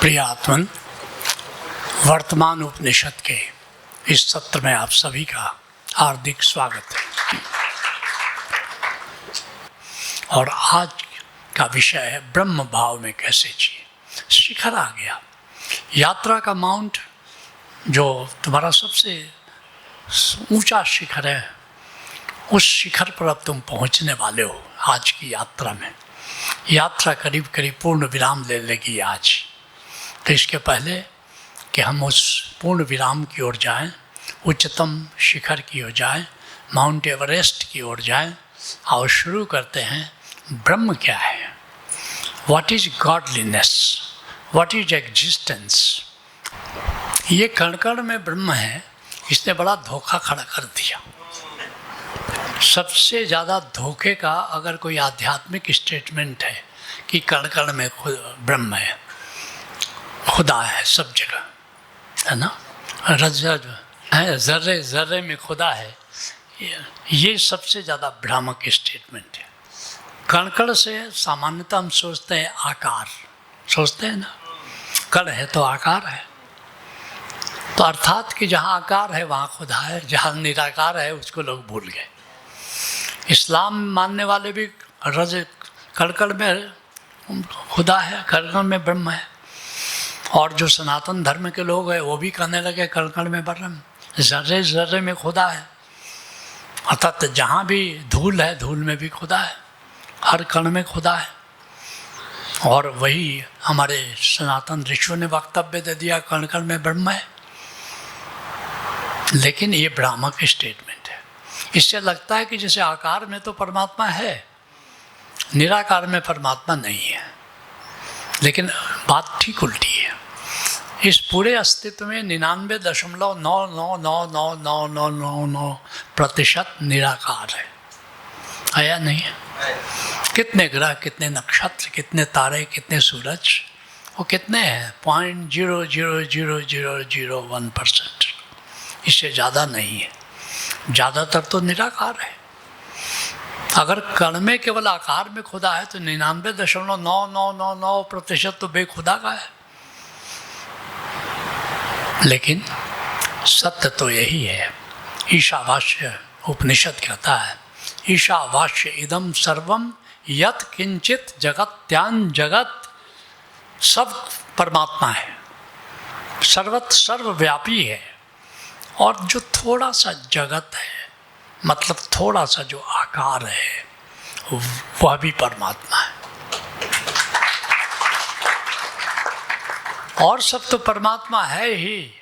प्रिय आत्मन, वर्तमान उपनिषद के इस सत्र में आप सभी का हार्दिक स्वागत है। और आज का विषय है ब्रह्म भाव में कैसे जिए। शिखर आ गया, यात्रा का माउंट जो तुम्हारा सबसे ऊंचा शिखर है, उस शिखर पर अब तुम पहुंचने वाले हो। आज की यात्रा में यात्रा करीब करीब पूर्ण विराम ले लेगी आज। तो इसके पहले कि हम उस पूर्ण विराम की ओर जाएं, उच्चतम शिखर की ओर जाएं, माउंट एवरेस्ट की ओर जाएं, और शुरू करते हैं। ब्रह्म क्या है? What is godliness? What is existence? ये कण कण में ब्रह्म है, इसने बड़ा धोखा खड़ा कर दिया। सबसे ज़्यादा धोखे का अगर कोई आध्यात्मिक स्टेटमेंट है कि कण कण में ब्रह्म है, खुदा है सब जगह, है ना, जर्रे जर्रे में खुदा है, ये सबसे ज़्यादा भ्रामक स्टेटमेंट है। कण कण से सामान्यतः हम सोचते हैं आकार, सोचते हैं ना, कण है तो आकार है, तो अर्थात कि जहाँ आकार है वहाँ खुदा है, जहाँ निराकार है उसको लोग भूल गए। इस्लाम मानने वाले भी कण कण में खुदा है, कण कण में ब्रह्म है। और जो सनातन धर्म के लोग हैं वो भी कहने लगे कण कण में ब्रह्म, जर्रे जर्रे में खुदा है। अर्थात जहाँ भी धूल है, धूल में भी खुदा है, हर कण में खुदा है। और वही हमारे सनातन ऋषियों ने वक्तव्य दे दिया, कण कण में ब्रह्म है। लेकिन ये भ्रामक स्टेटमेंट है। इससे लगता है कि जैसे आकार में तो परमात्मा है, निराकार में परमात्मा नहीं है। लेकिन बात ठीक उल्टी है। इस पूरे अस्तित्व में 99.9999999% निराकार है या नहीं है? कितने ग्रह, कितने नक्षत्र, कितने तारे, कितने सूरज, वो कितने हैं? 0.00001%। इससे ज़्यादा नहीं है। ज़्यादातर तो निराकार है। अगर कण में केवल आकार में खुदा है तो 99.9999% तो बेखुदा का है। लेकिन सत्य तो यही है। ईशावास्य उपनिषद कहता है, ईशावास्य इदम सर्वम यत् किंचित जगत्यान जगत। सब परमात्मा है, सर्वत्र सर्वव्यापी है। और जो थोड़ा सा जगत है, मतलब थोड़ा सा जो आकार है, वह भी परमात्मा है। और सब तो परमात्मा है ही।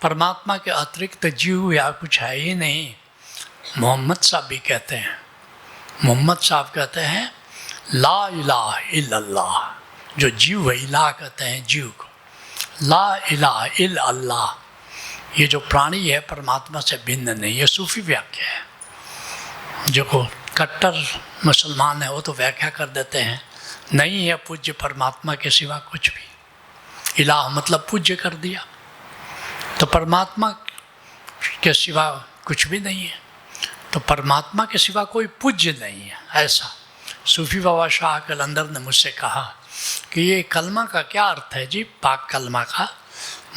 परमात्मा के अतिरिक्त जीव या कुछ है ही नहीं। मोहम्मद साहब भी कहते हैं, मोहम्मद साहब कहते हैं ला इलाहा इल्लल्लाह। जो जीव है, इलाह कहते हैं जीव को, ला इलाहा इल्लल्लाह। ये जो प्राणी है परमात्मा से भिन्न नहीं। ये सूफी व्याख्या है। जो को कट्टर मुसलमान है वो तो व्याख्या कर देते हैं, नहीं है पूज्य परमात्मा के सिवा कुछ भी। इलाह मतलब पूज्य कर दिया, तो परमात्मा के सिवा कुछ भी नहीं है। तो परमात्मा के सिवा कोई पूज्य नहीं है। ऐसा सूफी बाबा शाह कलंदर ने मुझसे कहा कि ये कलमा का क्या अर्थ है जी, पाक कलमा का।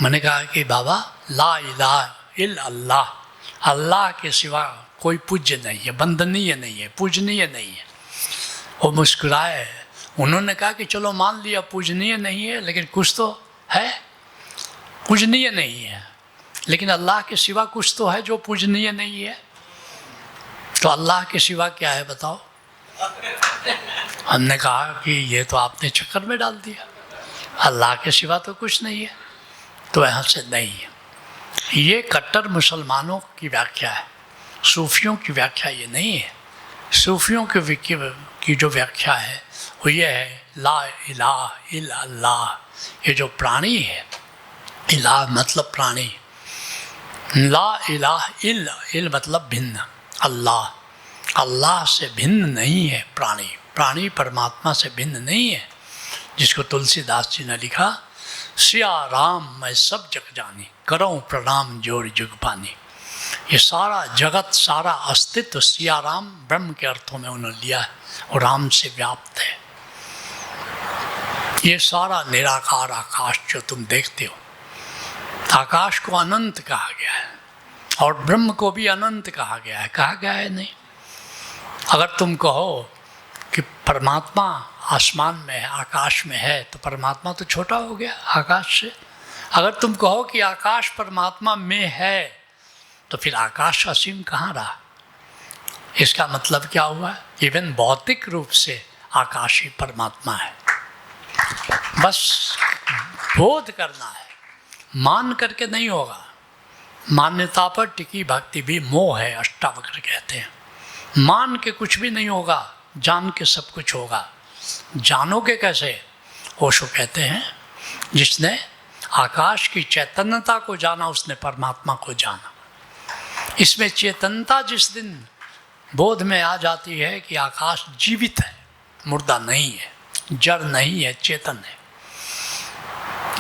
मैंने कहा कि बाबा ला इलाहा इल्लल्लाह, अल्लाह के सिवा कोई पूज्य नहीं है, वंदनीय नहीं है, पूजनीय नहीं है। वो मुस्कुराए। उन्होंने कहा कि चलो मान लिया पूजनीय नहीं है, लेकिन कुछ तो है, पूजनीय नहीं है। लेकिन अल्लाह के सिवा कुछ तो है जो पूजनीय नहीं है। तो अल्लाह के सिवा क्या है बताओ? हमने कहा कि ये तो आपने चक्कर में डाल दिया, अल्लाह के सिवा तो कुछ नहीं है। तो यहाँ से नहीं है। ये कट्टर मुसलमानों की व्याख्या है, सूफियों की व्याख्या ये नहीं है। सूफियों की जो व्याख्या है वो ये है ला इलाहा इल्लल्लाह। ये जो प्राणी है, इलाह मतलब प्राणी, ला इलाहा इल मतलब भिन्न। अल्लाह, अल्लाह से भिन्न नहीं है प्राणी। प्राणी परमात्मा से भिन्न नहीं है। जिसको तुलसीदास जी ने लिखा, सिया राम मैं सब जग जानी, करूँ प्रणाम जोड़ जुग पानी। ये सारा जगत, सारा अस्तित्व सिया राम ब्रह्म के अर्थों में उन्होंने लिया है, और राम से व्याप्त है। ये सारा निराकार आकाश जो तुम देखते हो, आकाश को अनंत कहा गया है और ब्रह्म को भी अनंत कहा गया है। कहा गया है नहीं? अगर तुम कहो कि परमात्मा आसमान में है, आकाश में है, तो परमात्मा तो छोटा हो गया आकाश से। अगर तुम कहो कि आकाश परमात्मा में है, तो फिर आकाश असीम कहाँ रहा? इसका मतलब क्या हुआ? इवन भौतिक रूप से आकाश ही परमात्मा है। बस बोध करना है, मान करके नहीं होगा। मान्यता पर टिकी भक्ति भी मोह है, अष्टावक्र कहते हैं। मान के कुछ भी नहीं होगा, जान के सब कुछ होगा। जानोगे कैसे? ओशो कहते हैं, जिसने आकाश की चैतन्यता को जाना, उसने परमात्मा को जाना। इसमें चेतनता जिस दिन बोध में आ जाती है कि आकाश जीवित है, मुर्दा नहीं है, जड़ नहीं है, चेतन है।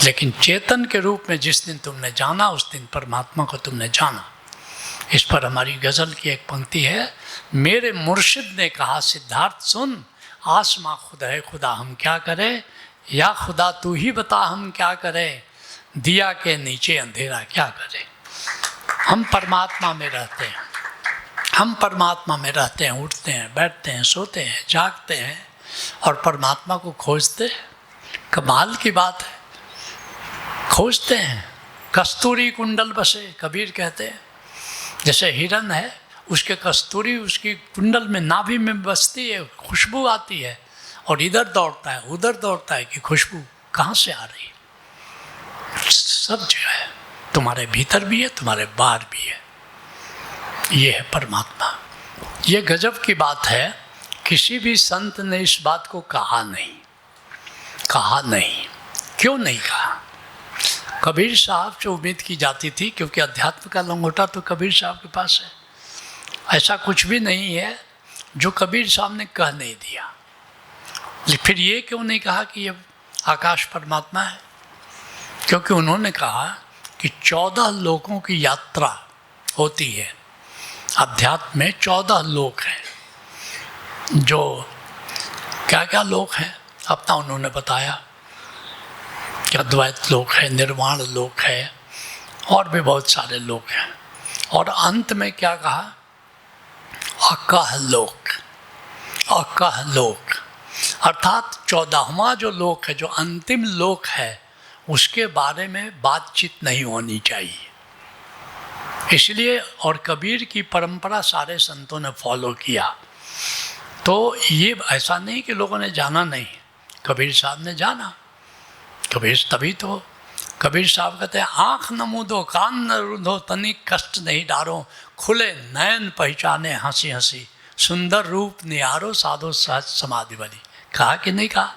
लेकिन चेतन के रूप में जिस दिन तुमने जाना, उस दिन परमात्मा को तुमने जाना। इस पर हमारी गज़ल की एक पंक्ति है, मेरे मुर्शिद ने कहा सिद्धार्थ सुन, आसमां खुद है खुदा हम क्या करें, या खुदा तू ही बता हम क्या करें, दिया के नीचे अंधेरा क्या करें। हम परमात्मा में रहते हैं, हम परमात्मा में रहते हैं, उठते हैं, बैठते हैं, सोते हैं, जागते हैं और परमात्मा को खोजते हैं। कमाल की बात है, खोजते हैं। कस्तूरी कुंडल बसे, कबीर कहते हैं। जैसे हिरन है, उसके कस्तूरी उसकी कुंडल में, नाभि में बसती है, खुशबू आती है और इधर दौड़ता है उधर दौड़ता है कि खुशबू कहाँ से आ रही है। सब जगह है, तुम्हारे भीतर भी है, तुम्हारे बाहर भी है। ये है परमात्मा। ये गजब की बात है, किसी भी संत ने इस बात को कहा नहीं। कहा नहीं, क्यों नहीं कहा? कबीर साहब से उम्मीद की जाती थी, क्योंकि अध्यात्म का लंगोटा तो कबीर साहब के पास है। ऐसा कुछ भी नहीं है जो कबीर साहब ने कह नहीं दिया। फिर ये क्यों नहीं कहा कि ये आकाश परमात्मा है? क्योंकि उन्होंने कहा कि 14 लोकों की यात्रा होती है। अध्यात्म में 14 लोक हैं। जो क्या क्या लोक हैं अपना उन्होंने बताया कि अद्वैत लोक है, निर्वाण लोक है और भी बहुत सारे लोक हैं। और अंत में क्या कहा? अकह लोक। अकह लोक अर्थात 14वां जो लोक है, जो अंतिम लोक है, उसके बारे में बातचीत नहीं होनी चाहिए। इसलिए और कबीर की परंपरा सारे संतों ने फॉलो किया। तो ये ऐसा नहीं कि लोगों ने जाना नहीं, कबीर साहब ने जाना। कबीर तभी तो कबीर साहब कहते हैं, आँख न मूंदो कान न रूंधो, तनिक कष्ट नहीं डारो, खुले नयन पहचाने हंसी हंसी, सुंदर रूप निहारो साधो सहज समाधि बनी। कहा कि नहीं कहा?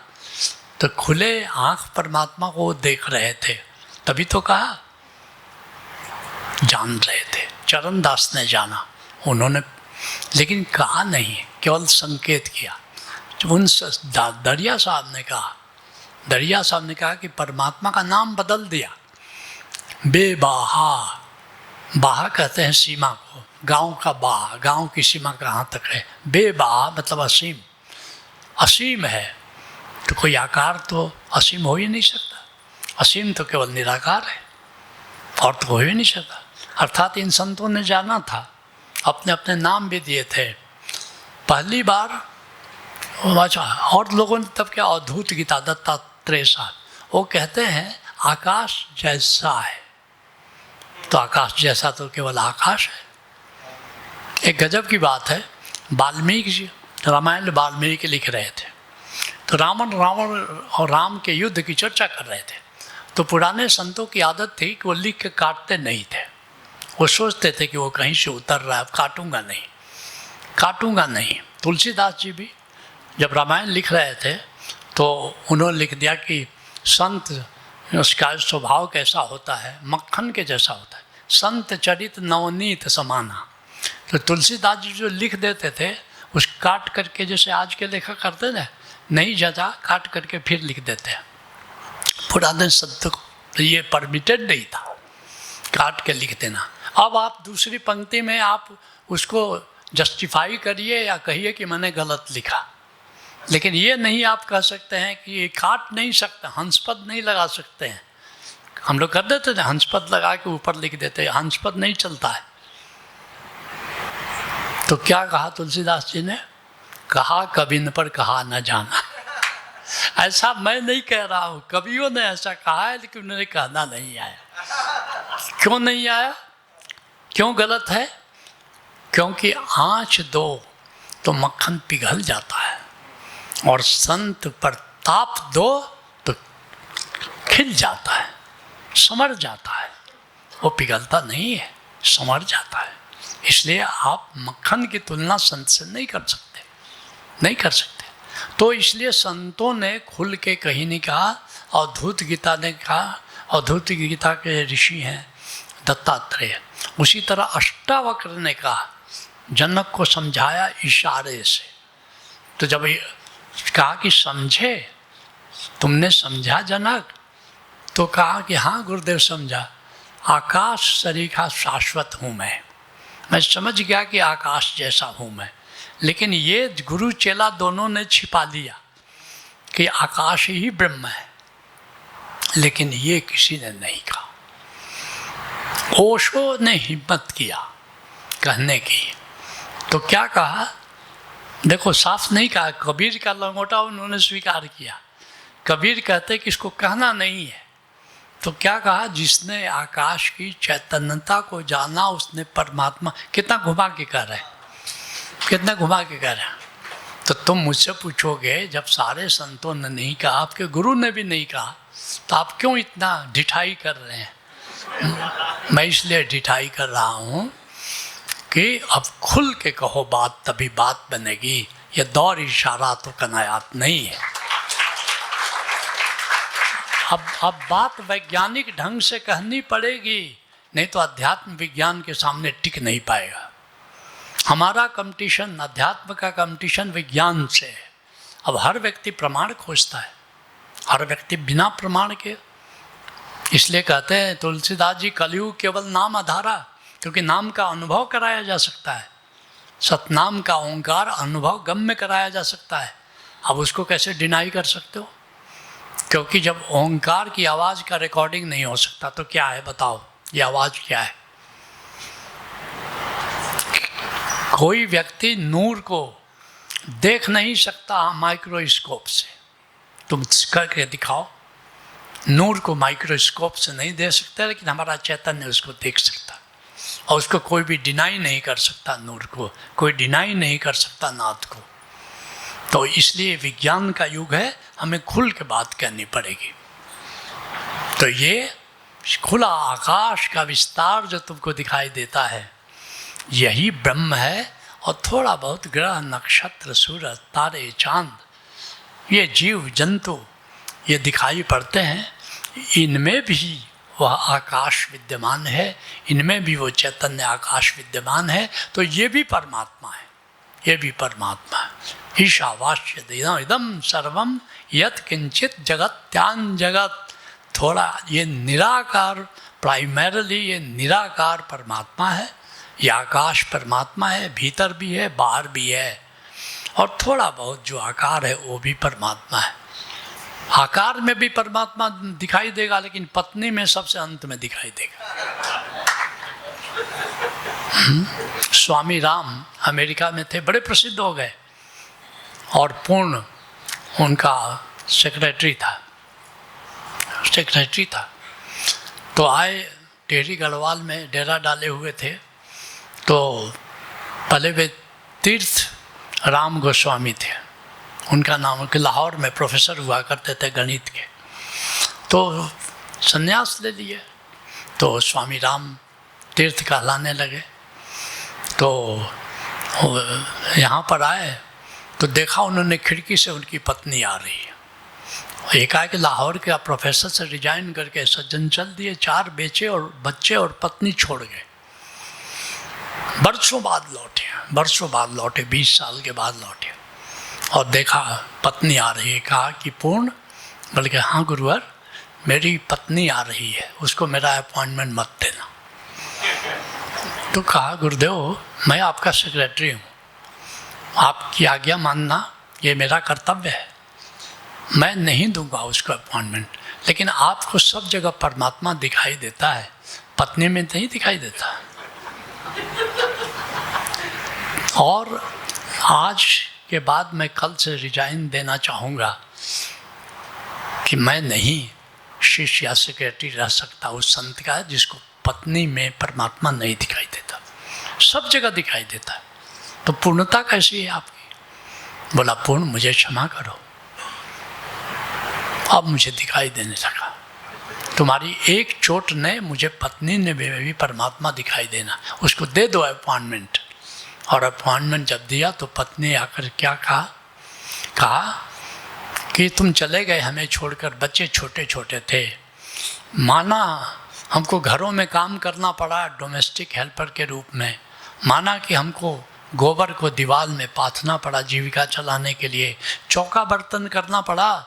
तो खुले आँख परमात्मा को देख रहे थे, तभी तो कहा। जान रहे थे, चरणदास ने जाना उन्होंने, लेकिन कहा नहीं, केवल संकेत किया। उन दरिया साहब ने कहा, दरिया साहब ने कहा कि परमात्मा का नाम बदल दिया। बेबाहा, बाहा कहते हैं सीमा को, गांव का बाहा, गांव की सीमा कहाँ तक है। बेबाहा मतलब असीम, असीम है तो कोई आकार तो असीम हो ही नहीं सकता। असीम तो केवल निराकार है और तो हो ही नहीं सकता। अर्थात इन संतों ने जाना था, अपने अपने नाम भी दिए थे। पहली बार और लोगों ने तब क्या अद्भुत गीता दत्तात्रेय साहब, वो कहते हैं आकाश जैसा है, तो आकाश जैसा तो केवल आकाश है। एक गजब की बात है, वाल्मीकि जी रामायण वाल्मीकि लिख रहे थे, तो रावण और राम के युद्ध की चर्चा कर रहे थे। तो पुराने संतों की आदत थी कि वो लिख के काटते नहीं थे। वो सोचते थे कि वो कहीं से उतर रहा है, काटूंगा नहीं, काटूंगा नहीं। तुलसीदास जी भी जब रामायण लिख रहे थे तो उन्होंने लिख दिया कि संत उसका स्वभाव कैसा होता है, मक्खन के जैसा होता है, संत चरित नवनीत समाना। तो तुलसीदास जी जो लिख देते थे उस काट करके, जैसे आज के लेखक करते ना, नहीं जजा काट करके फिर लिख देते हैं। पुराने संत को ये परमिटेड नहीं था काट के लिख देना। अब आप दूसरी पंक्ति में आप उसको जस्टिफाई करिए या कहिए कि मैंने गलत लिखा, लेकिन ये नहीं आप कह सकते हैं कि ये काट नहीं सकते, हंसपद नहीं लगा सकते हैं। हम लोग कर देते थे, हंसपद लगा के ऊपर लिख देते, हंसपद नहीं चलता है। तो क्या कहा तुलसीदास जी ने? कहा कबिन पर कहा न जाना। ऐसा मैं नहीं कह रहा हूँ, कवियों ने ऐसा कहा है, लेकिन उन्हें कहना नहीं आया। क्यों नहीं आया? क्यों गलत है? क्योंकि आँच दो तो मक्खन पिघल जाता है, और संत पर ताप दो तो खिल जाता है, समर जाता है। वो पिघलता नहीं है, समर जाता है। इसलिए आप मक्खन की तुलना संत से नहीं कर सकते, नहीं कर सकते। तो इसलिए संतों ने खुल के कहीं नहीं कहा। अवधूत गीता ने कहा, अवधूत गीता के ऋषि हैं दत्तात्रेय। उसी तरह अष्टावक्र ने कहा, जनक को समझाया इशारे से। तो जब कहा कि समझे, तुमने समझा जनक? तो कहा कि हाँ गुरुदेव समझा। आकाश सरीखा शाश्वत हूँ मैं समझ गया कि आकाश जैसा हूँ मैं। लेकिन ये गुरु चेला दोनों ने छिपा लिया कि आकाश ही ब्रह्म है, लेकिन ये किसी ने नहीं कहा। ओशो ने हिम्मत किया कहने की। तो क्या कहा? देखो, साफ नहीं कहा। कबीर का लंगोटा उन्होंने स्वीकार किया। कबीर कहते कि इसको कहना नहीं है। तो क्या कहा? जिसने आकाश की चैतन्यता को जाना उसने परमात्मा। कितना घुमा के कह रहे हैं, कितना घुमा के कह रहे हैं। तो तुम मुझसे पूछोगे, जब सारे संतों ने नहीं कहा, आपके गुरु ने भी नहीं कहा, तो आप क्यों इतना ढिठाई कर रहे हैं? मैं इसलिए ढिठाई कर रहा हूँ कि अब खुल के कहो बात, तभी बात बनेगी। ये दौर इशारा तो कनायात नहीं है। अब बात वैज्ञानिक ढंग से कहनी पड़ेगी, नहीं तो अध्यात्म विज्ञान के सामने टिक नहीं पाएगा। हमारा कंपटीशन, अध्यात्म का कंपटीशन विज्ञान से है। अब हर व्यक्ति प्रमाण खोजता है, हर व्यक्ति बिना प्रमाण के। इसलिए कहते हैं तुलसीदास जी, कलयुग केवल नाम आधारा, क्योंकि नाम का अनुभव कराया जा सकता है। सतनाम का ओंकार अनुभव गम्य कराया जा सकता है। अब उसको कैसे डिनाई कर सकते हो? क्योंकि जब ओंकार की आवाज़ का रिकॉर्डिंग नहीं हो सकता तो क्या है बताओ, ये आवाज़ क्या है? कोई व्यक्ति नूर को देख नहीं सकता माइक्रोस्कोप से। तुम करके दिखाओ। नूर को माइक्रोस्कोप से नहीं देख सकते, लेकिन हमारा चैतन्य उसको देख सकता है, और उसको कोई भी डिनाई नहीं कर सकता। नूर को कोई डिनाई नहीं कर सकता, नाथ को। तो इसलिए विज्ञान का युग है, हमें खुल के बात करनी पड़ेगी। तो ये खुला आकाश का विस्तार जो तुमको दिखाई देता है, यही ब्रह्म है। और थोड़ा बहुत ग्रह, नक्षत्र, सूरज, तारे, चांद, ये जीव जंतु ये दिखाई पड़ते हैं, इनमें भी वह आकाश विद्यमान है, इनमें भी वो चैतन्य आकाश विद्यमान है। तो ये भी परमात्मा है, ये भी परमात्मा है। ईशावास्य इदम सर्वम यत् किंचित जगत्यान जगत। थोड़ा ये निराकार, प्राइमरली ये निराकार परमात्मा है। ये आकाश परमात्मा है, भीतर भी है, बाहर भी है। और थोड़ा बहुत जो आकार है वो भी परमात्मा है। आकार में भी परमात्मा दिखाई देगा, लेकिन पत्नी में सबसे अंत में दिखाई देगा। स्वामी राम अमेरिका में थे, बड़े प्रसिद्ध हो गए, और पूर्ण उनका सेक्रेटरी था। तो आए टेहरी गढ़वाल में डेरा डाले हुए थे। तो पहले वे तीर्थ राम गोस्वामी थे, उनका नाम, के लाहौर में प्रोफेसर हुआ करते थे गणित के। तो संन्यास ले लिए, तो स्वामी राम तीर्थ कहलाने लगे। तो यहाँ पर आए तो देखा उन्होंने खिड़की से उनकी पत्नी आ रही है। एकाएक लाहौर के प्रोफेसर से रिजाइन करके सज्जन चल दिए, 4 बेचे और बच्चे और पत्नी छोड़ गए। बरसों बाद लौटे, 20 साल के बाद लौटे, और देखा पत्नी आ रही है। कहा कि पूर्ण, बल्कि हाँ गुरुवर, मेरी पत्नी आ रही है, उसको मेरा अपॉइंटमेंट मत देना। तो कहा गुरुदेव, मैं आपका सेक्रेटरी हूँ, आपकी आज्ञा मानना ये मेरा कर्तव्य है, मैं नहीं दूंगा उसको अपॉइंटमेंट। लेकिन आपको सब जगह परमात्मा दिखाई देता है, पत्नी में नहीं दिखाई देता। और आज के बाद मैं कल से रिजाइन देना चाहूँगा कि मैं नहीं शिष्य या सेक्रेटरी रह सकता उस संत का जिसको पत्नी में परमात्मा नहीं दिखाई देता, सब जगह दिखाई देता है। तो पूर्णता कैसी है आपकी? बोला पूर्ण मुझे क्षमा करो, अब मुझे दिखाई देने लगा। तुम्हारी एक चोट ने मुझे पत्नी ने भी परमात्मा दिखाई देना, उसको दे दो अपॉइंटमेंट। और अपॉइंटमेंट जब दिया तो पत्नी आकर क्या कहा कि तुम चले गए हमें छोड़कर, बच्चे छोटे छोटे थे, माना हमको घरों में काम करना पड़ा डोमेस्टिक हेल्पर के रूप में, माना कि हमको गोबर को दीवार में पाथना पड़ा जीविका चलाने के लिए, चौका बर्तन करना पड़ा,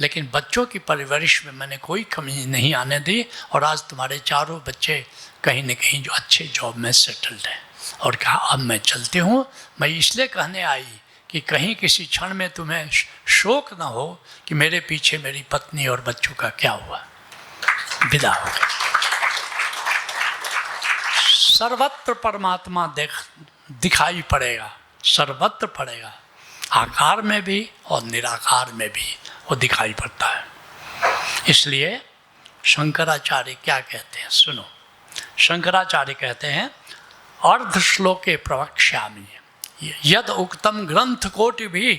लेकिन बच्चों की परवरिश में मैंने कोई कमी नहीं आने दी। और आज तुम्हारे चारों बच्चे कहीं न कहीं जो अच्छे जॉब में सेटल्ड हैं। और कहा अब मैं चलती हूँ, मैं इसलिए कहने आई कि कहीं किसी क्षण में तुम्हें शोक न हो कि मेरे पीछे मेरी पत्नी और बच्चों का क्या हुआ। विदा हो गई। सर्वत्र परमात्मा दिखाई पड़ेगा, सर्वत्र पड़ेगा, आकार में भी और निराकार में भी वो दिखाई पड़ता है। इसलिए शंकराचार्य क्या कहते हैं सुनो। शंकराचार्य कहते हैं अर्ध श्लोके प्रवक्ष्यामि यद उक्तम ग्रंथ कोटि भी,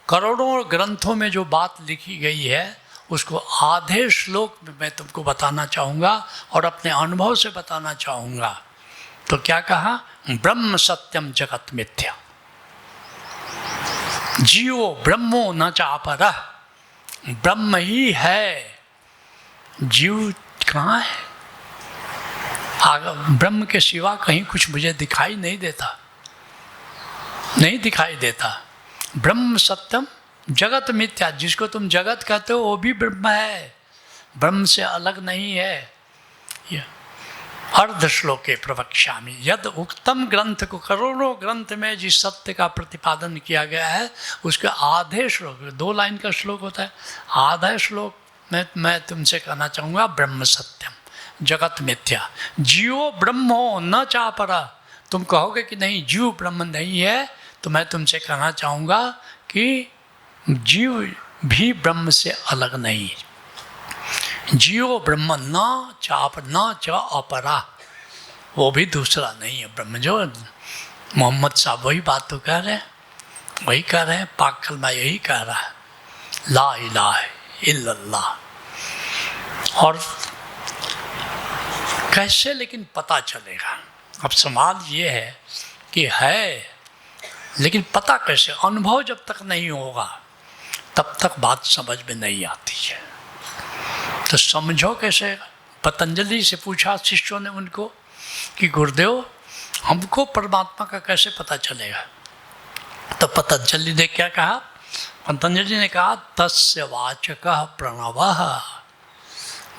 करोड़ों ग्रंथों में जो बात लिखी गई है उसको आधे श्लोक में मैं तुमको बताना चाहूँगा और अपने अनुभव से बताना चाहूँगा। तो क्या कहा? ब्रह्म सत्यम जगत मिथ्या, जीवो ब्रह्मो न चापरः, ब्रह्म ही है, जीव कहाँ है? ब्रह्म के सिवा कहीं कुछ मुझे दिखाई नहीं देता, नहीं दिखाई देता। ब्रह्म सत्यम जगत मिथ्या, जिसको तुम जगत कहते हो वो भी ब्रह्म है, ब्रह्म से अलग नहीं है। अर्ध श्लोके प्रवक्ष्यामि यद उक्तम ग्रंथ को, करोड़ों ग्रंथ में जिस सत्य का प्रतिपादन किया गया है उसके आधे श्लोक, 2 लाइन का श्लोक होता है, आधा श्लोक में मैं तुमसे कहना चाहूँगा ब्रह्म सत्यम जगत मिथ्या, जीवो ब्रह्मो न चापरा। तुम कहोगे कि नहीं जीव ब्रह्म नहीं है, तो मैं तुमसे कहना चाहूँगा कि जीव भी ब्रह्म से अलग नहीं, जीवो ब्रह्म न चाप न च अपरा, वो भी दूसरा नहीं है ब्रह्म। जो मोहम्मद साहब वही बात तो कह रहे हैं, वही कह रहे हैं, पाक कलमा यही कह रहा है, ला इलाहा इल्लल्लाह। और कैसे लेकिन पता चलेगा? अब सवाल ये है कि है, लेकिन पता कैसे? अनुभव जब तक नहीं होगा तब तक बात समझ में नहीं आती है। तो समझो कैसे? पतंजलि से पूछा शिष्यों ने उनको कि गुरुदेव हमको परमात्मा का कैसे पता चलेगा? तो पतंजलि ने क्या कहा? पतंजलि ने कहा तस्य वाचकः प्रणवः,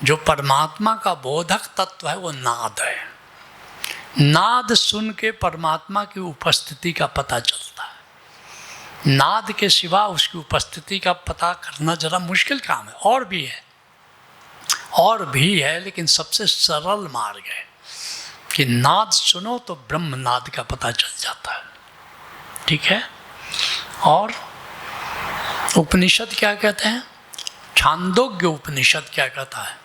जो परमात्मा का बोधक तत्व है वो नाद है। नाद सुन के परमात्मा की उपस्थिति का पता चलता है। नाद के सिवा उसकी उपस्थिति का पता करना जरा मुश्किल काम है। और भी है लेकिन सबसे सरल मार्ग है कि नाद सुनो तो ब्रह्म नाद का पता चल जाता है। ठीक है? और उपनिषद क्या कहते हैं? छांदोग्य उपनिषद क्या कहता है?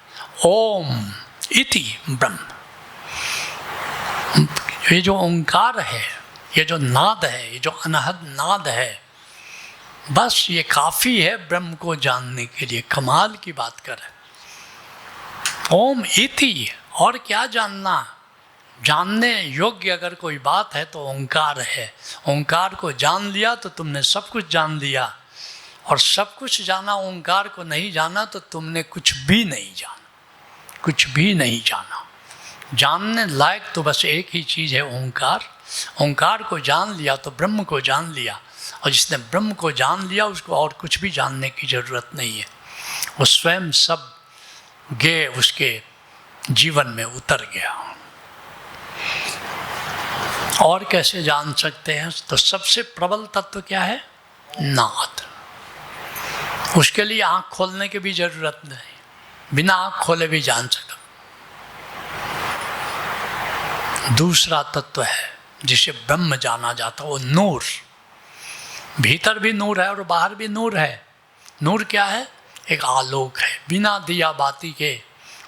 ओम इति ब्रह्म। ये जो ओंकार है, ये जो नाद है, ये जो अनहद नाद है, बस ये काफ़ी है ब्रह्म को जानने के लिए। कमाल की बात करें, ओम इति, और क्या जानना? जानने योग्य अगर कोई बात है तो ओंकार है। ओंकार को जान लिया तो तुमने सब कुछ जान लिया, और सब कुछ जाना ओंकार को नहीं जाना तो तुमने कुछ भी नहीं जाना, कुछ भी नहीं जाना। जानने लायक तो बस एक ही चीज़ है, ओंकार। ओंकार को जान लिया तो ब्रह्म को जान लिया, और जिसने ब्रह्म को जान लिया उसको और कुछ भी जानने की ज़रूरत नहीं है। वो स्वयं सब गे उसके जीवन में उतर गया। और कैसे जान सकते हैं? तो सबसे प्रबल तत्व क्या है? नाथ। उसके लिए आँख खोलने की भी जरूरत नहीं, बिना आँख खोले भी जान सकता। दूसरा तत्व है जिसे ब्रह्म जाना जाता, वो नूर। भीतर भी नूर है और बाहर भी नूर है। नूर क्या है? एक आलोक है, बिना दिया बाती के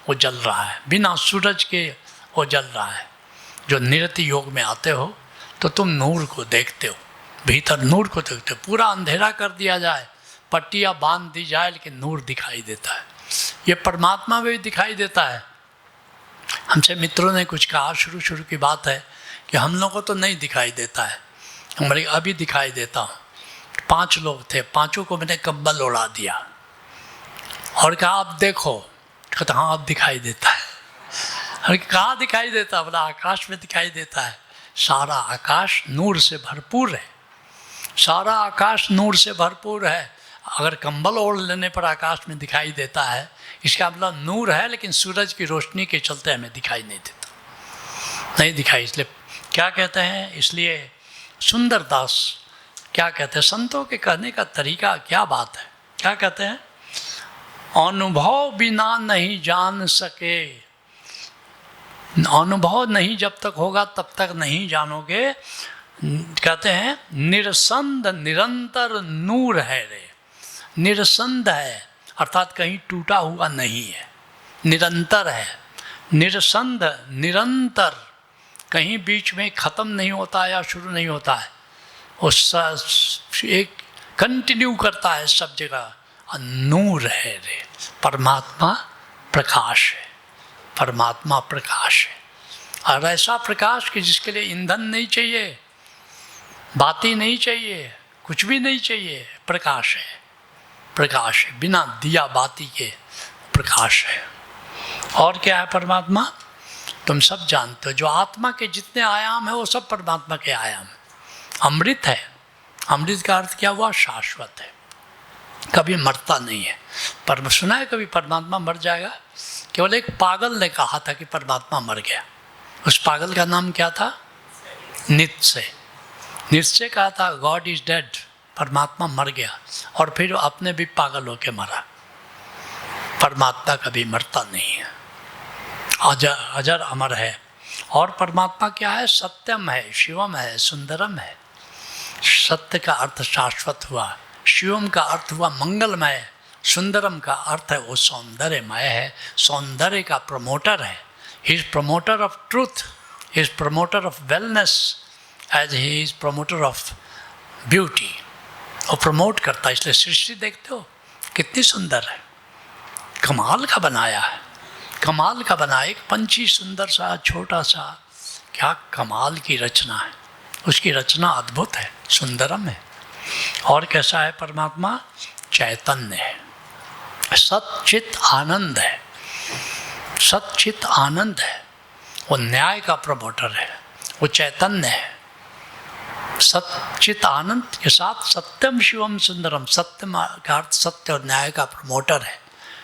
वो जल रहा है, बिना सूरज के वो जल रहा है। जो निरति योग में आते हो तो तुम नूर को देखते हो, भीतर नूर को देखते हो। पूरा अंधेरा कर दिया जाए, पट्टियाँ बांध दी जाए, लेकिन नूर दिखाई देता है। ये परमात्मा में भी दिखाई देता है। हमसे मित्रों ने कुछ कहा, शुरू शुरू की बात है, कि हम लोगों को तो नहीं दिखाई देता है, हमारे अभी दिखाई देता हूँ। 5 लोग थे, 5 को मैंने कंबल उड़ा दिया और कहा आप देखो। कहता हाँ अब दिखाई देता है। अरे कहाँ दिखाई देता? बोला आकाश में दिखाई देता है। सारा आकाश नूर से भरपूर है, सारा आकाश नूर से भरपूर है। अगर कंबल ओढ़ लेने पर आकाश में दिखाई देता है, इसका मतलब नूर है, लेकिन सूरज की रोशनी के चलते हमें दिखाई नहीं देता, नहीं दिखाई। इसलिए क्या कहते हैं, इसलिए सुंदरदास क्या कहते हैं, संतों के कहने का तरीका क्या बात है। क्या कहते हैं? अनुभव बिना नहीं जान सके, अनुभव नहीं जब तक होगा तब तक नहीं जानोगे। कहते हैं निरसंद निरंतर नूर है रे। निरसंद है अर्थात कहीं टूटा हुआ नहीं है, निरंतर है। निरसंद निरंतर, कहीं बीच में ख़त्म नहीं होता या शुरू नहीं होता है, उस एक कंटिन्यू करता है सब जगह। नूर है रे, परमात्मा प्रकाश है, परमात्मा प्रकाश है। और ऐसा प्रकाश कि जिसके लिए ईंधन नहीं चाहिए, बाती नहीं चाहिए, कुछ भी नहीं चाहिए, प्रकाश है, प्रकाश है, बिना दिया बाती के प्रकाश है। और क्या है परमात्मा? तुम सब जानते हो, जो आत्मा के जितने आयाम है वो सब परमात्मा के आयाम। अमृत है, अमृत का अर्थ क्या हुआ? शाश्वत है, कभी मरता नहीं है। पर सुना है कभी परमात्मा मर जाएगा? केवल एक पागल ने कहा था कि परमात्मा मर गया। उस पागल का नाम क्या था? नित्से। नित्से कहा था गॉड इज डेड, परमात्मा मर गया, और फिर अपने भी पागल होके मरा। परमात्मा कभी मरता नहीं है, अजर अजर अमर है। और परमात्मा क्या है? सत्यम है, शिवम है, सुंदरम है। सत्य का अर्थ शाश्वत हुआ, शिवम का अर्थ हुआ मंगलमय, सुंदरम का अर्थ है वो सौंदर्यमय है, सौंदर्य का प्रमोटर है। He is promoter of truth, he is promoter of wellness, as he is promoter of beauty. वो प्रमोट करता है। इसलिए सृष्टि देखते हो कितनी सुंदर है, कमाल का बनाया है, कमाल का बनाया। एक पंछी सुंदर सा छोटा सा, क्या कमाल की रचना है, उसकी रचना अद्भुत है, सुंदरम है। और कैसा है परमात्मा? चैतन्य है, सच्चित आनंद है, सच्चित आनंद है। वो न्याय का प्रमोटर है, वो चैतन्य है। सच्चित आनंद के साथ सत्यम शिवम सुंदरम, सत्यम का अर्थ सत्य और न्याय का प्रमोटर है।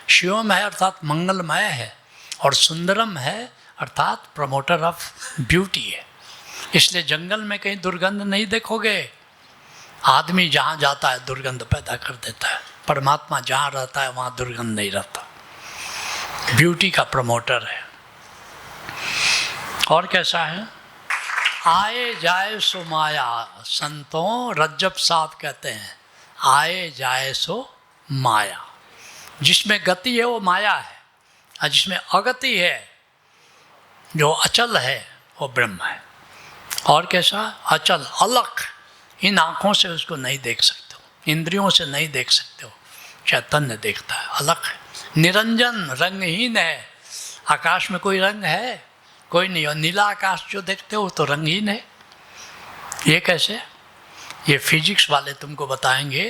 शिवम है अर्थात मंगलमय है, और सुंदरम है अर्थात प्रमोटर ऑफ ब्यूटी है। इसलिए जंगल में कहीं दुर्गंध नहीं देखोगे। आदमी जहाँ जाता है दुर्गंध पैदा कर देता है, परमात्मा जहाँ रहता है वहाँ दुर्गंध नहीं रहता। ब्यूटी का प्रमोटर है। और कैसा है? आए जाए सो माया, संतों रज्जब साहब कहते हैं आए जाए सो माया। जिसमें गति है वो माया है, और जिसमें अगति है, जो अचल है, वो ब्रह्म है। और कैसा? अचल, अलग। इन आँखों से उसको नहीं देख सकते हो, इंद्रियों से नहीं देख सकते हो, चैतन्य देखता है, अलग है। निरंजन, रंगहीन है। आकाश में कोई रंग है? कोई नहीं। और नीला आकाश जो देखते हो तो रंगहीन है। ये कैसे? ये फिजिक्स वाले तुमको बताएंगे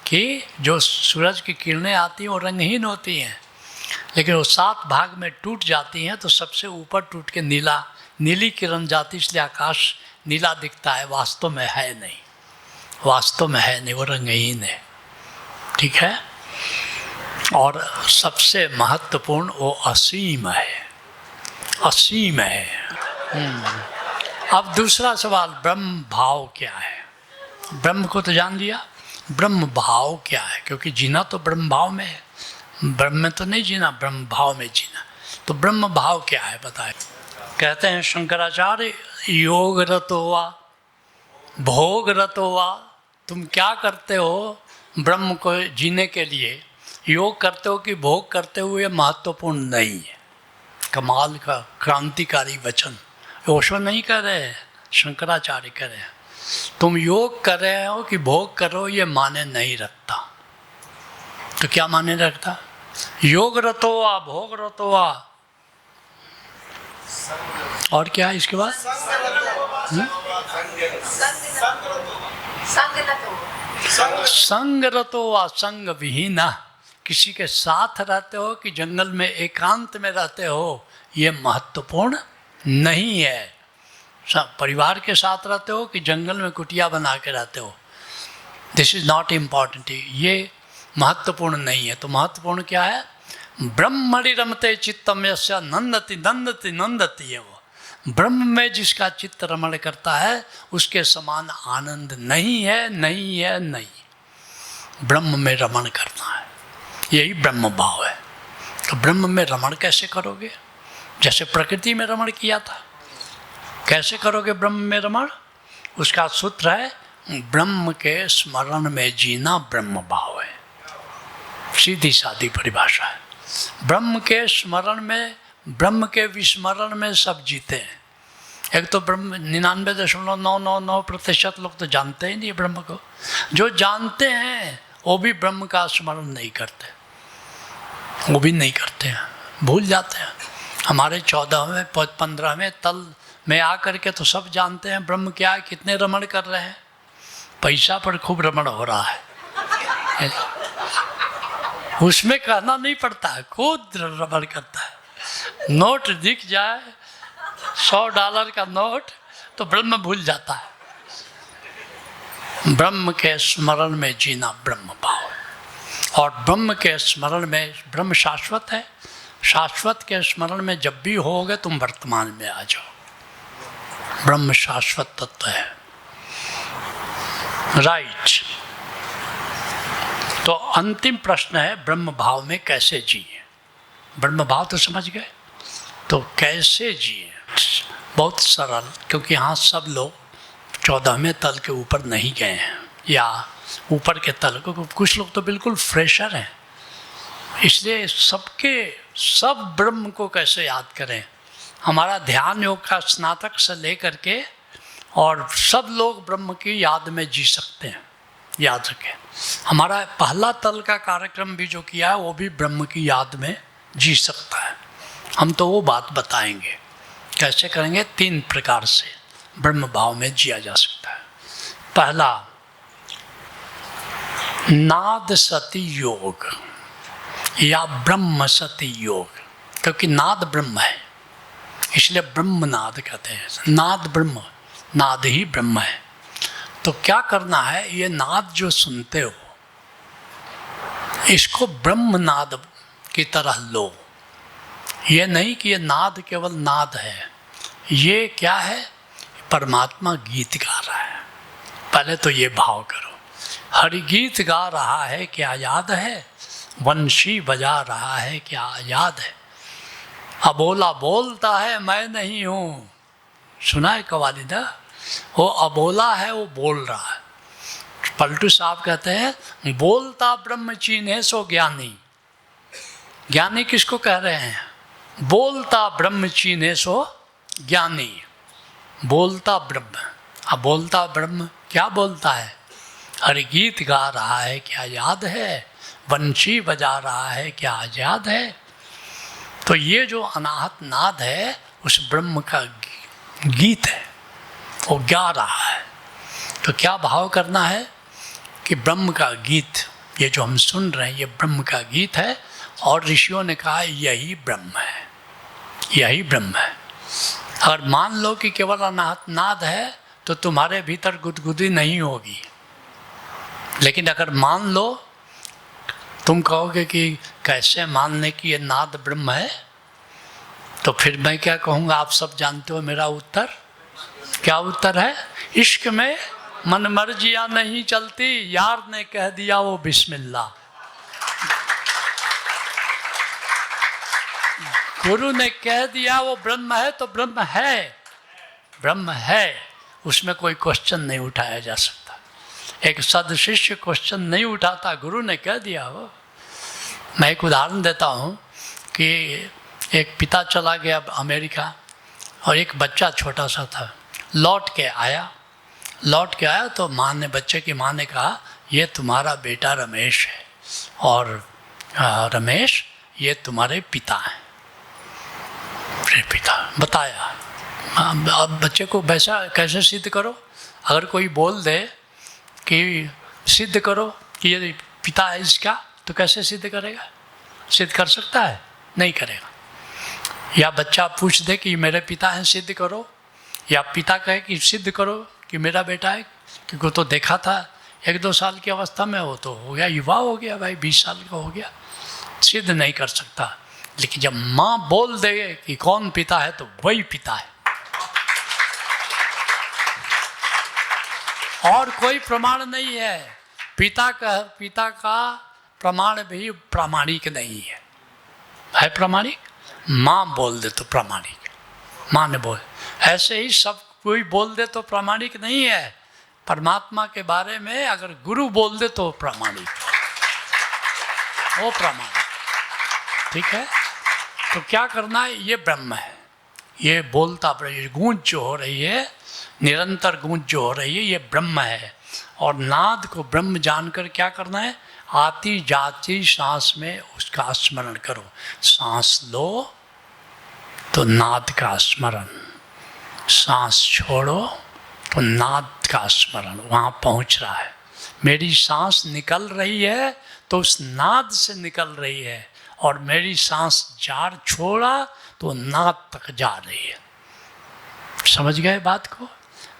कि जो सूरज की किरणें आती हैं वो रंगहीन होती हैं, लेकिन वो 7 भाग में टूट जाती हैं तो सबसे ऊपर टूट के नीली किरण जाती, इसलिए आकाश नीला दिखता है। वास्तव में है नहीं, वास्तव में है नहीं, वो रंगहीन है। ठीक है? और सबसे महत्वपूर्ण वो असीम है, असीम है। अब दूसरा सवाल, ब्रह्म भाव क्या है? ब्रह्म को तो जान लिया, ब्रह्म भाव क्या है, क्योंकि जीना तो ब्रह्म भाव में है, ब्रह्म में तो नहीं जीना, ब्रह्म भाव में जीना। तो ब्रह्म भाव क्या है बताए। कहते हैं शंकराचार्य, योग रतो वा भोग रतो वा, तुम क्या करते हो ब्रह्म को जीने के लिए, योग करते हो कि भोग करते हो, ये महत्वपूर्ण नहीं है। कमाल का क्रांतिकारी वचन ओशो नहीं कर रहे हैं, शंकराचार्य कर रहे हैं। तुम योग कर रहे हो कि भोग करो, ये माने नहीं रखता। तो क्या माने रखता? योग रतो वा भोग रतो वा, और क्या है इसके बाद? संग रतो वा संग विहीना, किसी के साथ रहते हो कि जंगल में एकांत में रहते हो, ये महत्वपूर्ण नहीं है। परिवार के साथ रहते हो कि जंगल में कुटिया बना के रहते हो, दिस इज नॉट इम्पॉर्टेंट, ये महत्वपूर्ण नहीं है। तो महत्वपूर्ण क्या है? ब्रह्मणि रमते चित्तम यस्य नंदति नंदति नंदति, है वो ब्रह्म में जिसका चित्त रमण करता है, उसके समान आनंद नहीं है, नहीं है, नहीं। ब्रह्म में रमण करना है, यही ब्रह्म भाव है। तो ब्रह्म में रमण कैसे करोगे? जैसे प्रकृति में रमण किया था, कैसे करोगे ब्रह्म में रमण? उसका सूत्र है ब्रह्म के स्मरण में जीना ब्रह्म भाव है। सीधी सादी परिभाषा है। ब्रह्म के स्मरण में, ब्रह्म के विस्मरण में सब जीते हैं। एक तो ब्रह्म 99.999% लोग तो जानते ही नहीं ब्रह्म को। जो जानते हैं वो भी ब्रह्म का स्मरण नहीं करते, वो भी नहीं करते हैं, भूल जाते हैं। हमारे 14वें 15वें तल में आकर के तो सब जानते हैं ब्रह्म क्या है, कितने रमण कर रहे हैं। पैसा पर खूब रमण हो रहा है, उसमें कहना नहीं पड़ता है, खुद रमण करता है। नोट दिख जाए $100 का नोट तो ब्रह्म भूल जाता है। ब्रह्म के स्मरण में जीना ब्रह्म भाव, और ब्रह्म के स्मरण में, ब्रह्म शाश्वत है, शाश्वत के स्मरण में जब भी होगे तुम वर्तमान में आ जाओ। ब्रह्म शाश्वत तत्व है, राइट। तो अंतिम प्रश्न है ब्रह्म भाव में कैसे जिए। ब्रह्म भाव तो समझ गए, तो कैसे जिए? बहुत सरल, क्योंकि यहाँ सब लोग 14वें तल के ऊपर नहीं गए हैं, या ऊपर के तल को, कुछ लोग तो बिल्कुल फ्रेशर हैं। इसलिए सब ब्रह्म को कैसे याद करें। हमारा ध्यान योग का स्नातक से लेकर के और सब लोग ब्रह्म की याद में जी सकते हैं, याद रखें। हमारा पहला तल का कार्यक्रम भी जो किया है वो भी ब्रह्म की याद में जी सकता है। हम तो वो बात बताएंगे कैसे करेंगे। 3 प्रकार से ब्रह्म भाव में जिया जा सकता है। पहला, नाद सति योग या ब्रह्म सति योग, क्योंकि नाद ब्रह्म है इसलिए ब्रह्म नाद कहते हैं। नाद ब्रह्म, नाद ही ब्रह्म है। तो क्या करना है, ये नाद जो सुनते हो इसको ब्रह्म नाद की तरह लो। ये नहीं कि ये नाद केवल नाद है, ये क्या है, परमात्मा गीत गा रहा है। पहले तो ये भाव करो, हरि गीत गा रहा है क्या याद है, वंशी बजा रहा है क्या याद है, अबोला बोलता है मैं नहीं हूँ। सुना है कवाली ना, वो अबोला है, वो बोल रहा है। पलटू साहब कहते हैं बोलता ब्रह्म चीन्हे सो ज्ञानी। ज्ञानी किसको कह रहे हैं? बोलता ब्रह्म चीन्हे सो ज्ञानी। बोलता ब्रह्म, अब बोलता ब्रह्म क्या बोलता है? हरि गीत गा रहा है क्या याद है, वंशी बजा रहा है क्या याद है। तो ये जो अनाहत नाद है उस ब्रह्म का गीत है, वो गा रहा है। तो क्या भाव करना है कि ब्रह्म का गीत, ये जो हम सुन रहे हैं ये ब्रह्म का गीत है, और ऋषियों ने कहा यही ब्रह्म है, यही ब्रह्म है। अगर मान लो कि केवल अनाहत नाद है तो तुम्हारे भीतर गुदगुदी नहीं होगी, लेकिन अगर मान लो, तुम कहोगे कि कैसे मानने की ये नाद ब्रह्म है, तो फिर मैं क्या कहूँगा, आप सब जानते हो मेरा उत्तर क्या उत्तर है। इश्क में मन मर्जियाँ नहीं चलती, यार ने कह दिया वो बिस्मिल्लाह। गुरु ने कह दिया वो ब्रह्म है तो ब्रह्म है, ब्रह्म है, उसमें कोई क्वेश्चन नहीं उठाया जा सकता। एक सद शिष्य क्वेश्चन नहीं उठाता, गुरु ने कह दिया वो। मैं एक उदाहरण देता हूँ कि एक पिता चला गया अमेरिका और एक बच्चा छोटा सा था, लौट के आया तो माँ ने, बच्चे की माँ ने कहा ये तुम्हारा बेटा रमेश है और रमेश ये तुम्हारे पिता हैं। पिता बताया, अब बच्चे को वैसा कैसे सिद्ध करो? अगर कोई बोल दे कि सिद्ध करो कि ये पिता है इसका, तो कैसे सिद्ध करेगा? सिद्ध कर सकता है? नहीं करेगा। या बच्चा पूछ दे कि मेरे पिता हैं सिद्ध करो, या पिता कहे कि सिद्ध करो कि मेरा बेटा है, क्योंकि तो देखा था 1-2 साल की अवस्था में, वो तो हो गया, युवा हो गया भाई, 20 साल का हो गया, सिद्ध नहीं कर सकता। लेकिन जब माँ बोल दे कि कौन पिता है तो वही पिता है, और कोई प्रमाण नहीं है। पिता का प्रमाण भी प्रामाणिक नहीं है प्रामाणिक? माँ बोल दे तो प्रामाणिक, माँ ने बोल, ऐसे ही सब कोई बोल दे तो प्रामाणिक नहीं है। परमात्मा के बारे में अगर गुरु बोल दे तो प्रामाणिक, वो प्रामाणिक, ठीक है। तो क्या करना है? ये ब्रह्म है, ये बोलता गूंज जो हो रही है, निरंतर गूंज जो हो रही है, ये ब्रह्म है। और नाद को ब्रह्म जानकर क्या करना है? आती जाती सांस में उसका स्मरण करो। सांस लो तो नाद का स्मरण, सांस छोड़ो तो नाद का स्मरण। वहाँ पहुँच रहा है। मेरी सांस निकल रही है तो उस नाद से निकल रही है, और मेरी सांस जार छोड़ा तो नाद तक जा रही है। समझ गए बात को?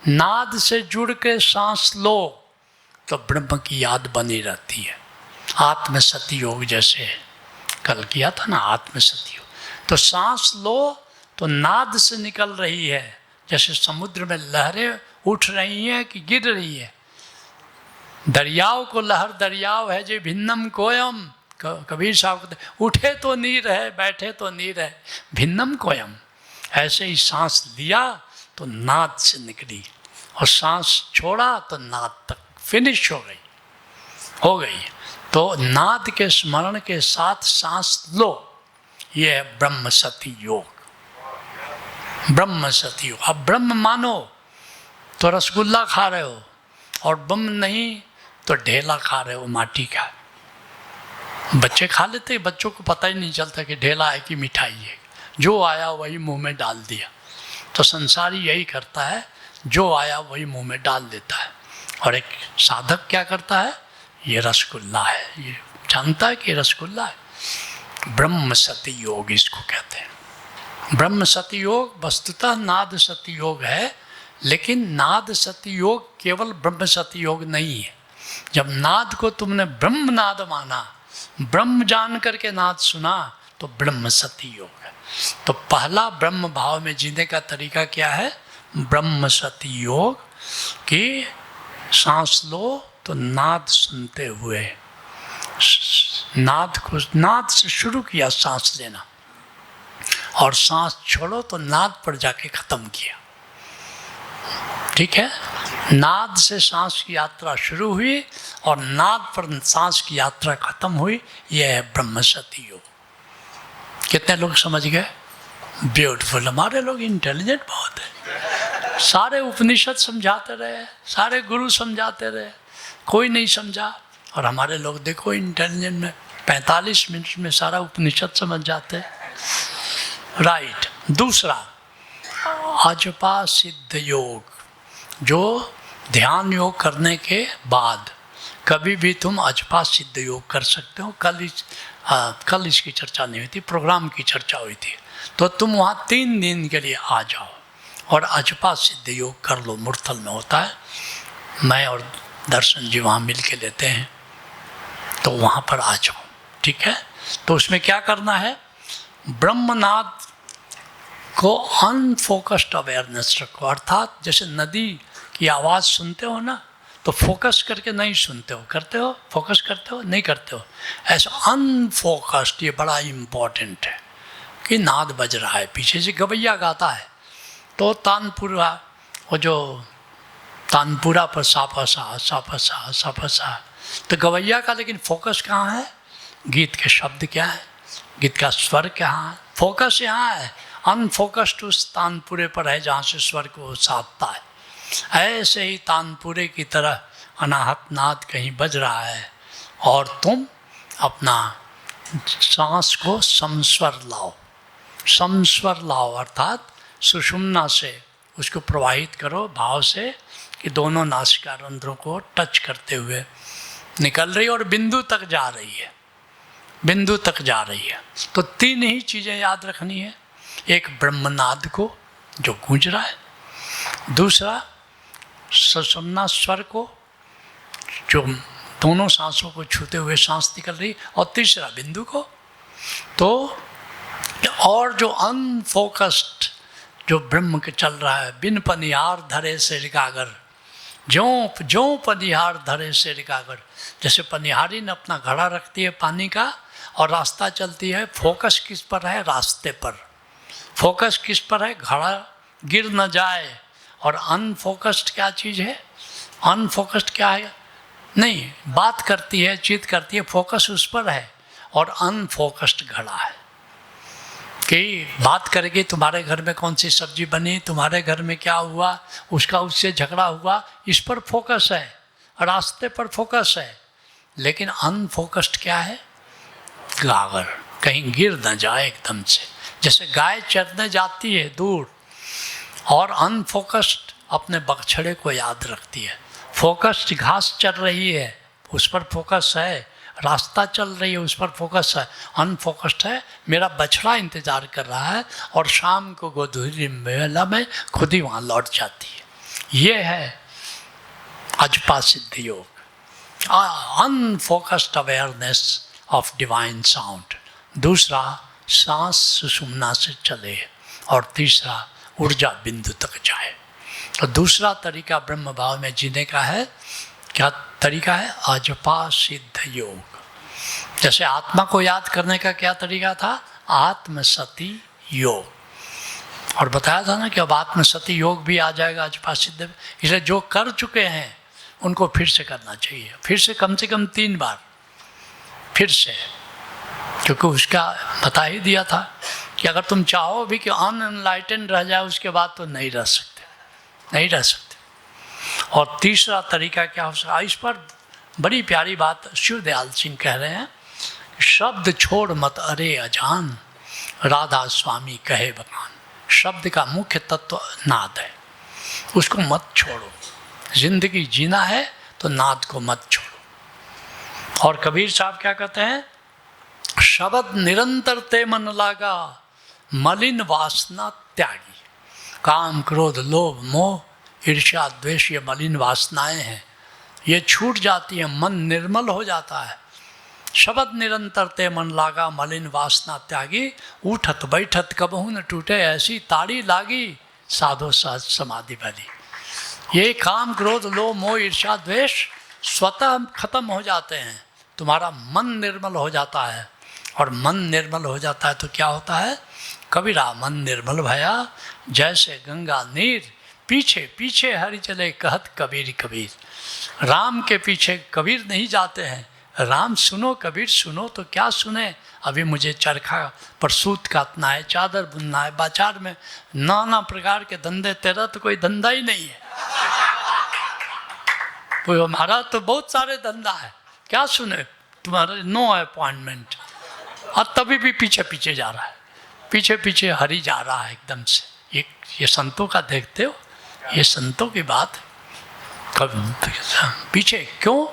नाद से जुड़ के सांस लो तो ब्रह्म की याद बनी रहती है। आत्मसति योग जैसे कल किया था ना, आत्मसति योग। तो सांस लो तो नाद से निकल रही है, जैसे समुद्र में लहरें उठ रही हैं कि गिर रही है। दरियाव को लहर दरियाव है जे भिन्नम कोयम, कबीर साहब कहते उठे तो नीर है, बैठे तो नीर है, भिन्नम कोयम। ऐसे ही सांस लिया तो नाद से निकली, और सांस छोड़ा तो नाद तक फिनिश हो गई। तो नाद के स्मरण के साथ सांस लो, ये है ब्रह्म सति योग। ब्रह्म सति योग। अब ब्रह्म मानो तो रसगुल्ला खा रहे हो, और ब्रह्म नहीं तो ढेला खा रहे हो माटी का। बच्चे खा लेते, बच्चों को पता ही नहीं चलता कि ढेला है कि मिठाई है, जो आया वही मुंह में डाल दिया। तो संसारी यही करता है, जो आया वही मुंह में डाल देता है। और एक साधक क्या करता है? ये रसगुल्ला है, ये जानता है कि रसगुल्ला है। ब्रह्म सति योग इसको कहते हैं। ब्रह्म सति योग वस्तुतः नाद सति योग है, लेकिन नाद सति योग केवल ब्रह्म सति योग नहीं है। जब नाद को तुमने ब्रह्म नाद माना, ब्रह्म जान करके नाद सुना, तो ब्रह्म सति योग है। तो पहला ब्रह्म भाव में जीने का तरीका क्या है? ब्रह्म सति योग कि सांस लो तो नाद सुनते हुए, नाद से शुरू किया सांस लेना, और सांस छोड़ो तो नाद पर जाके खत्म किया। ठीक है? नाद से सांस की यात्रा शुरू हुई और नाद पर सांस की यात्रा खत्म हुई। यह है ब्रह्म सति योग। कितने लोग समझ गए? ब्यूटीफुल। हमारे लोग इंटेलिजेंट बहुत है। सारे उपनिषद समझाते रहे, सारे गुरु समझाते रहे, कोई नहीं समझा। और हमारे लोग देखो इंटेलिजेंट में 45 मिनट में सारा उपनिषद समझ जाते हैं। राइट। दूसरा अजपा सिद्ध योग, जो ध्यान योग करने के बाद कभी भी तुम अजपा सिद्ध योग कर सकते हो। कल इसकी चर्चा नहीं हुई थी, प्रोग्राम की चर्चा हुई थी। तो तुम वहाँ 3 दिन के लिए आ जाओ और अजपा सिद्ध योग कर लो। मुरथल में होता है, मैं और दर्शन जी वहाँ मिल के लेते हैं, तो वहाँ पर आ जाओ। ठीक है? तो उसमें क्या करना है? ब्रह्मनाद को अनफोकस्ड अवेयरनेस रखो। अर्थात जैसे नदी की आवाज़ सुनते हो ना, तो फोकस करके नहीं सुनते हो, करते हो फोकस करते हो नहीं करते हो, ऐसा अनफोकस्ड। ये बड़ा इम्पोर्टेंट है कि नाद बज रहा है, पीछे से गवैया गाता है तो तानपुरा, वो जो तानपुरा पर साफा सा साफा सा साफा सा, तो गवैया का लेकिन फोकस कहाँ है? गीत के शब्द क्या है, गीत का स्वर कहाँ है? फोकस यहाँ है, अनफोकस्ड उस तानपुरे पर है जहाँ से स्वर को साधता है। ऐसे ही तानपुरे की तरह अनाहत नाद कहीं बज रहा है और तुम अपना सांस को समस्वर लाओ, समस्वर लाओ अर्थात सुषुम्ना से उसको प्रवाहित करो भाव से कि दोनों नासिका रंध्रों को टच करते हुए निकल रही है और बिंदु तक जा रही है, बिंदु तक जा रही है। तो तीन ही चीज़ें याद रखनी है, एक ब्रह्मनाद को जो गूंज रहा है, दूसरा सुषुम्ना स्वर को जो दोनों सांसों को छूते हुए सांस निकल रही, और तीसरा बिंदु को। तो और जो अनफोकस्ड जो ब्रह्म के चल रहा है, बिन पनिहार धरे से रिकागर, ज्यों पनिहार धरे से रिकागर, जैसे पनिहारी ने अपना घड़ा रखती है पानी का और रास्ता चलती है, फोकस किस पर है? रास्ते पर। फोकस किस पर है? घड़ा गिर न जाए। और अनफोकस्ड क्या चीज़ है? अनफोकस्ड क्या है? नहीं, बात करती है, चित करती है, फोकस उस पर है, और अनफोकस्ड घड़ा है कि बात करेगी तुम्हारे घर में कौन सी सब्जी बनी, तुम्हारे घर में क्या हुआ, उसका उससे झगड़ा हुआ, इस पर फोकस है, रास्ते पर फोकस है। लेकिन अनफोकस्ड क्या है? गागर, कहीं गिर न जाए एकदम से। जैसे गाय चरने जाती है दूर और अनफोकस्ड अपने बछड़े को याद रखती है, फोकस्ड घास चल रही है उस पर फोकस है, रास्ता चल रही है उस पर फोकस है। अनफोकस्ड है, मेरा बछड़ा इंतजार कर रहा है और शाम को गोधूली मेला में खुद ही वहाँ लौट जाती है। ये है अजपा सिद्ध योग, unfocused awareness of divine sound. दूसरा सांस सुषुम्ना से चले, और तीसरा ऊर्जा बिंदु तक जाए। तो दूसरा तरीका ब्रह्म भाव में जीने का है। क्या तरीका है? अजपा सिद्ध योग। जैसे आत्मा को याद करने का क्या तरीका था? आत्मसति योग। और बताया था ना कि अब आत्मसति योग भी आ जाएगा अजपा सिद्ध। इसलिए जो कर चुके हैं उनको फिर से करना चाहिए, फिर से कम 3 बार, फिर से, क्योंकि उसका बता ही दिया था कि अगर तुम चाहो भी कि अनएनलाइटेंड रह जाए उसके बाद, तो नहीं रह सकते, नहीं रह सकते। और तीसरा तरीका क्या हो सकता? इस पर बड़ी प्यारी बात शिवदयाल सिंह कह रहे हैं, शब्द छोड़ मत अरे अजान, राधा स्वामी कहे बखान। शब्द का मुख्य तत्व नाद है, उसको मत छोड़ो। जिंदगी जीना है तो नाद को मत छोड़ो। और कबीर साहब क्या कहते हैं? शब्द निरंतर ते मन लागा, मलिन वासना त्यागी। काम क्रोध लोभ मोह ईर्ष्या द्वेष, ये मलिन वासनाएं हैं, ये छूट जाती है, मन निर्मल हो जाता है। शब्द निरंतर ते मन लागा, मलिन वासना त्यागी। उठत बैठत कबहू न टूटे, ऐसी ताड़ी लागी साधो सहज समाधि भली। ये काम क्रोध लोभ मोह ईर्ष्या द्वेष स्वतः खत्म हो जाते हैं, तुम्हारा मन निर्मल हो जाता है। और मन निर्मल हो जाता है तो क्या होता है? कबीरा मन निर्मल भया, जैसे गंगा नीर, पीछे पीछे हरि चले कहत कबीर कबीर। राम के पीछे कबीर नहीं जाते हैं, राम सुनो कबीर सुनो, तो क्या सुने? अभी मुझे चरखा पर सूत काटना है, चादर बुनना है, बाजार में नाना प्रकार के धंधे, तेरा तो कोई धंधा ही नहीं है। तो हमारा तो बहुत सारे धंधा है, क्या सुने? तुम्हारे नो अपॉइंटमेंट। और तभी भी पीछे पीछे जा रहा है, पीछे पीछे हरि जा रहा है एकदम से। ये संतों का देखते हो, ये संतों की बात। कभी पीछे क्यों?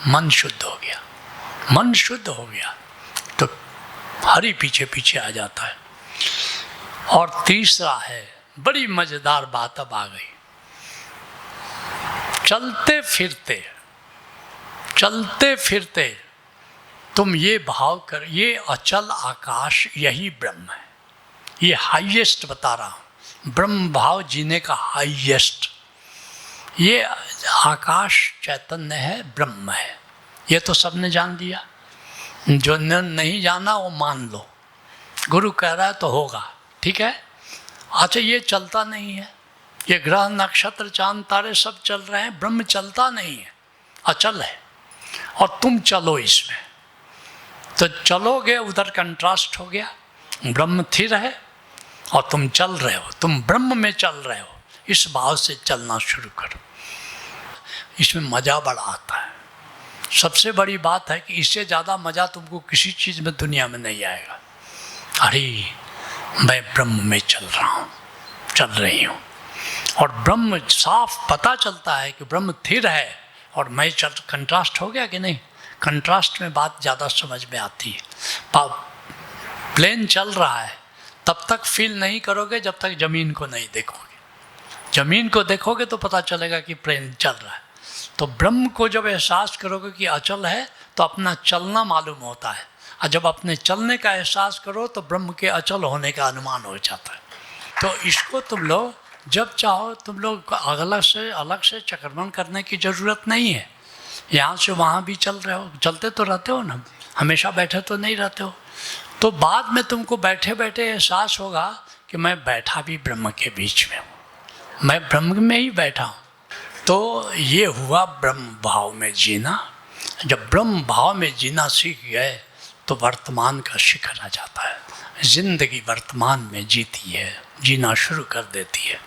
मन शुद्ध हो गया, मन शुद्ध हो गया तो हरि पीछे पीछे आ जाता है। और तीसरा है, बड़ी मजेदार बात अब आ गई, चलते फिरते, चलते फिरते तुम ये भाव कर, ये अचल आकाश यही ब्रह्म है। ये हाईएस्ट बता रहा हूँ, ब्रह्म भाव जीने का हाईएस्ट। ये आकाश चैतन्य है, ब्रह्म है, ये तो सबने जान लिया। जो नहीं जाना वो मान लो, गुरु कह रहा है तो होगा, ठीक है। अच्छा, ये चलता नहीं है, ये ग्रह नक्षत्र चांद तारे सब चल रहे हैं, ब्रह्म चलता नहीं है, अचल है, और तुम चलो इसमें, तो चलोगे उधर कंट्रास्ट हो गया। ब्रह्म स्थिर है और तुम चल रहे हो, तुम ब्रह्म में चल रहे हो, इस भाव से चलना शुरू करो। इसमें मज़ा बड़ा आता है। सबसे बड़ी बात है कि इससे ज़्यादा मज़ा तुमको किसी चीज़ में दुनिया में नहीं आएगा। अरे मैं ब्रह्म में चल रहा हूँ, चल रही हूँ, और ब्रह्म साफ पता चलता है कि ब्रह्म स्थिर है और मैं चल। कंट्रास्ट हो गया कि नहीं? कंट्रास्ट में बात ज़्यादा समझ में आती है। प्लेन चल रहा है तब तक फील नहीं करोगे जब तक ज़मीन को नहीं देखोगे। ज़मीन को देखोगे तो पता चलेगा कि प्लेन चल रहा है। तो ब्रह्म को जब एहसास करोगे कि अचल है तो अपना चलना मालूम होता है, और जब अपने चलने का एहसास करो तो ब्रह्म के अचल होने का अनुमान हो जाता है। तो इसको तुम लोग जब चाहो तुम लोग अलग से चक्रमण करने की ज़रूरत नहीं है। यहाँ से वहाँ भी चल रहे हो, चलते तो रहते हो ना, हमेशा बैठे तो नहीं रहते हो। तो बाद में तुमको बैठे बैठे एहसास होगा कि मैं बैठा भी ब्रह्म के बीच में हूँ, मैं ब्रह्म में ही बैठा हूँ। तो ये हुआ ब्रह्म भाव में जीना। जब ब्रह्म भाव में जीना सीख गए तो वर्तमान का शिखर आ जाता है। जिंदगी वर्तमान में जीती है, जीना शुरू कर देती है।